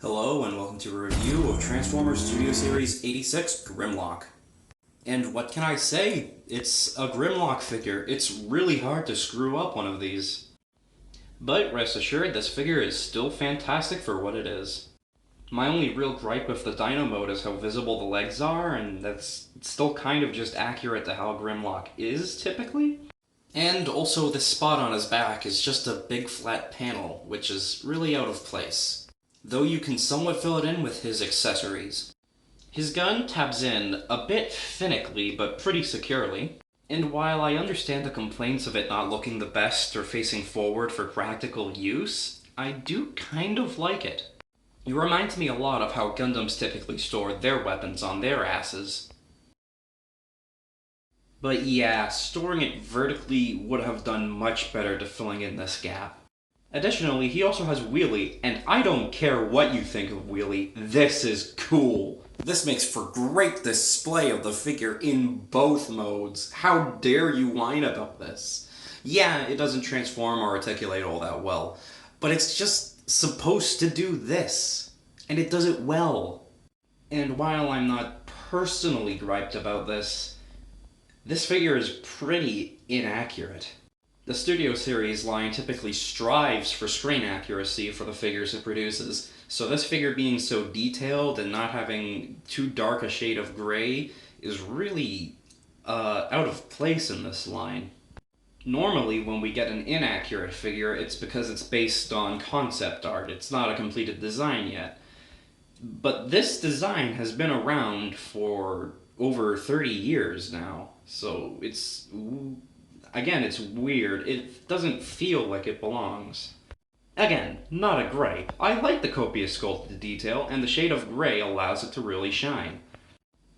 Hello and welcome to a review of Transformers Studio Series 86 Grimlock. And what can I say? It's a Grimlock figure. It's really hard to screw up one of these. But rest assured, this figure is still fantastic for what it is. My only real gripe with the Dyno Mode is how visible the legs are, and that's still kind of just accurate to how Grimlock is typically. And also this spot on his back is just a big flat panel, which is really out of place, though you can somewhat fill it in with his accessories. His gun tabs in a bit finically, but pretty securely, and while I understand the complaints of it not looking the best or facing forward for practical use, I do kind of like it. It reminds me a lot of how Gundams typically store their weapons on their asses. But yeah, storing it vertically would have done much better to filling in this gap. Additionally, he also has Wheelie, and I don't care what you think of Wheelie, this is cool. This makes for great display of the figure in both modes. How dare you whine about this? Yeah, it doesn't transform or articulate all that well, but it's just supposed to do this, and it does it well. And while I'm not personally griped about this figure is pretty inaccurate. The Studio Series line typically strives for screen accuracy for the figures it produces, so this figure being so detailed and not having too dark a shade of gray is really out of place in this line. Normally, when we get an inaccurate figure, it's because it's based on concept art. It's not a completed design yet. But this design has been around for over 30 years now, so it's weird. It doesn't feel like it belongs. Again, not a gripe. I like the copious sculpted detail, and the shade of gray allows it to really shine.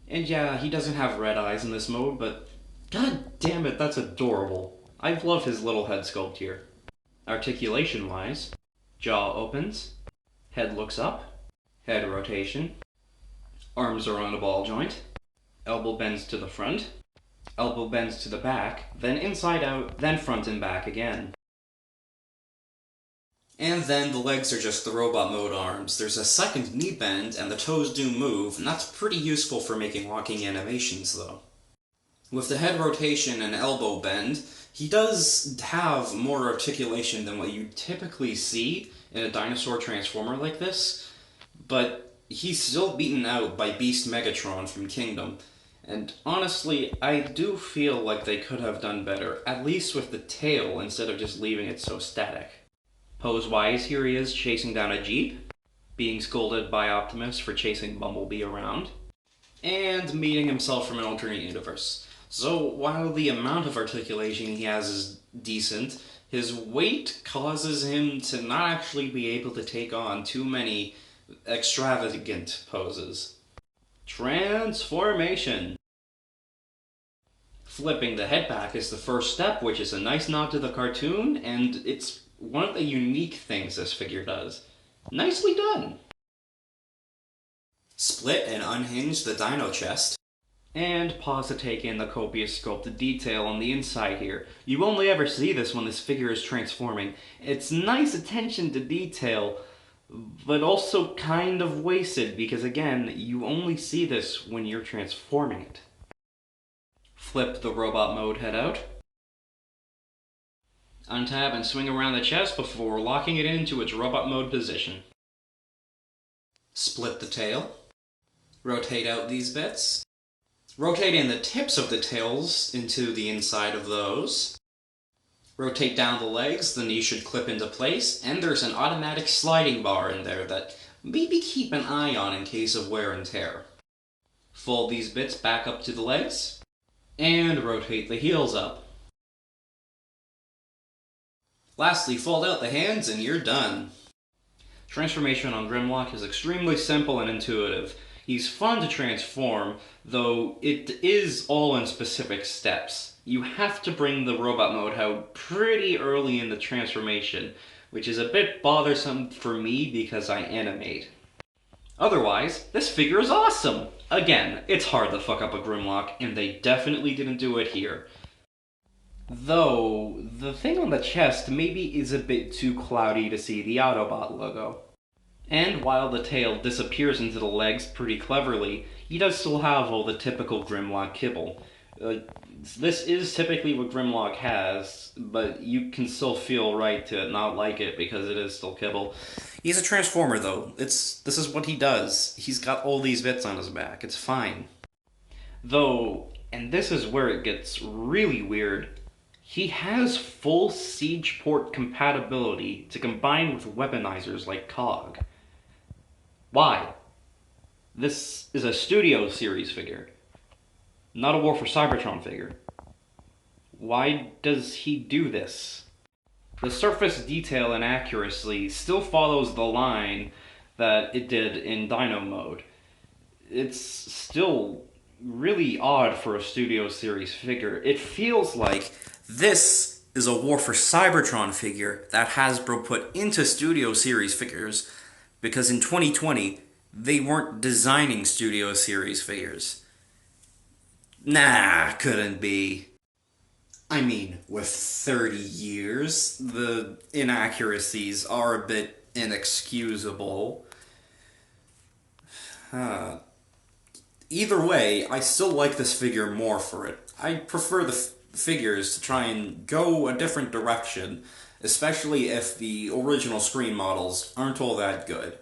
And yeah, he doesn't have red eyes in this mode, but god damn it, that's adorable. I love his little head sculpt here. Articulation-wise, jaw opens, head looks up, head rotation, arms are on a ball joint, elbow bends to the front, elbow bends to the back, then inside out, then front and back again. And then the legs are just the robot mode arms. There's a second knee bend, and the toes do move, and that's pretty useful for making walking animations, though. With the head rotation and elbow bend, he does have more articulation than what you typically see in a dinosaur transformer like this, but he's still beaten out by Beast Megatron from Kingdom. And honestly, I do feel like they could have done better, at least with the tail, instead of just leaving it so static. Pose-wise, here he is chasing down a Jeep, being scolded by Optimus for chasing Bumblebee around, and meeting himself from an alternate universe. So while the amount of articulation he has is decent, his weight causes him to not actually be able to take on too many extravagant poses. Transformation! Flipping the head back is the first step, which is a nice nod to the cartoon, and it's one of the unique things this figure does. Nicely done! Split and unhinge the dino chest. And pause to take in the copious sculpted detail on the inside here. You only ever see this when this figure is transforming. It's nice attention to detail, but also kind of wasted, because again, you only see this when you're transforming it. Flip the robot mode head out. Untab and swing around the chest before locking it into its robot mode position. Split the tail. Rotate out these bits. Rotate in the tips of the tails into the inside of those. Rotate down the legs, the knee should clip into place, and there's an automatic sliding bar in there that maybe keep an eye on in case of wear and tear. Fold these bits back up to the legs, and rotate the heels up. Lastly, fold out the hands and you're done. Transformation on Grimlock is extremely simple and intuitive. He's fun to transform, though it is all in specific steps. You have to bring the robot mode out pretty early in the transformation, which is a bit bothersome for me because I animate. Otherwise, this figure is awesome! Again, it's hard to fuck up a Grimlock, and they definitely didn't do it here. Though, the thing on the chest maybe is a bit too cloudy to see the Autobot logo. And while the tail disappears into the legs pretty cleverly, he does still have all the typical Grimlock kibble. This is typically what Grimlock has, but you can still feel right to not like it because it is still kibble. He's a Transformer though. This is what he does. He's got all these bits on his back. It's fine. Though, and this is where it gets really weird, he has full siege port compatibility to combine with weaponizers like COG. Why? This is a Studio Series figure, not a War for Cybertron figure. Why does he do this? The surface detail and accuracy still follows the line that it did in Dyno Mode. It's still really odd for a Studio Series figure. It feels like this is a War for Cybertron figure that Hasbro put into Studio Series figures because in 2020, they weren't designing Studio Series figures. Nah, couldn't be. I mean, with 30 years, the inaccuracies are a bit inexcusable. Either way, I still like this figure more for it. I prefer the figures to try and go a different direction, especially if the original screen models aren't all that good.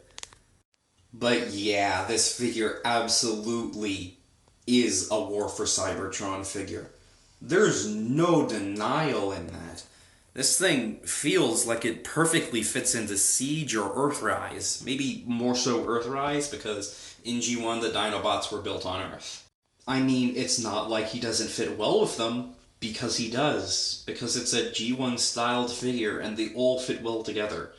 But yeah, this figure absolutely is a War for Cybertron figure. There's no denial in that. This thing feels like it perfectly fits into Siege or Earthrise. Maybe more so Earthrise, because in G1 the Dinobots were built on Earth. I mean, it's not like he doesn't fit well with them, because he does. Because it's a G1 styled figure, and they all fit well together.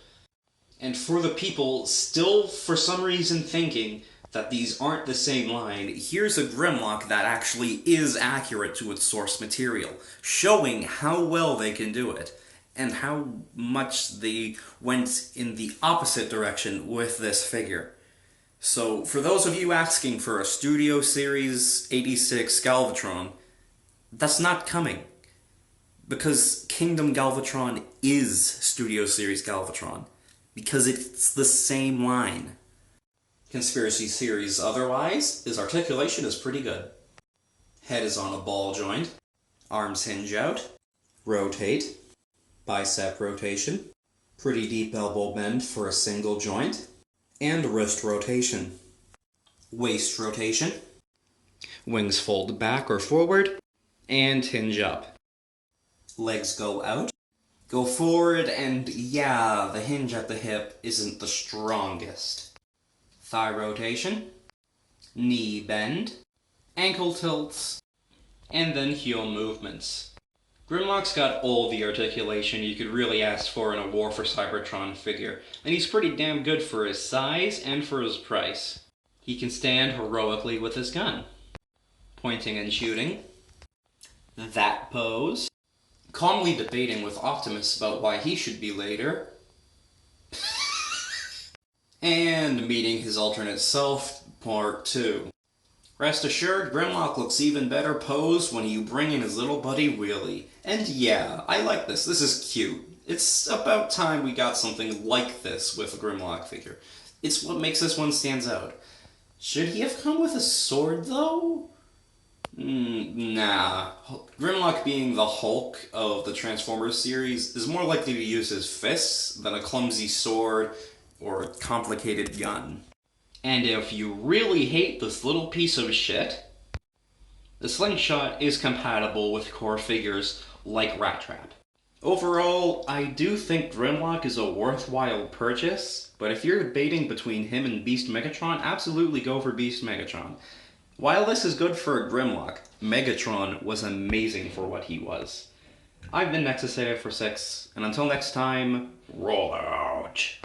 And for the people still, for some reason, thinking that these aren't the same line, here's a Grimlock that actually is accurate to its source material, showing how well they can do it, and how much they went in the opposite direction with this figure. So, for those of you asking for a Studio Series 86 Galvatron, that's not coming. Because Kingdom Galvatron is Studio Series Galvatron. Because it's the same line. Conspiracy Series otherwise, his articulation is pretty good. Head is on a ball joint, arms hinge out, rotate, bicep rotation, pretty deep elbow bend for a single joint, and wrist rotation. Waist rotation, wings fold back or forward, and hinge up. Legs go out, go forward, and yeah, the hinge at the hip isn't the strongest. Thigh rotation, knee bend, ankle tilts, and then heel movements. Grimlock's got all the articulation you could really ask for in a War for Cybertron figure, and he's pretty damn good for his size and for his price. He can stand heroically with his gun, pointing and shooting, that pose, calmly debating with Optimus about why he should be later, and meeting his alternate self, part 2. Rest assured, Grimlock looks even better posed when you bring in his little buddy Wheelie. And yeah, I like this. This is cute. It's about time we got something like this with a Grimlock figure. It's what makes this one stand out. Should he have come with a sword, though? Nah. Grimlock being the Hulk of the Transformers series is more likely to use his fists than a clumsy sword or a complicated gun. And if you really hate this little piece of shit, the Slingshot is compatible with core figures like Rat Trap. Overall, I do think Grimlock is a worthwhile purchase, but if you're debating between him and Beast Megatron, absolutely go for Beast Megatron. While this is good for a Grimlock, Megatron was amazing for what he was. I've been Nexus 8 for 6, and until next time, roll out.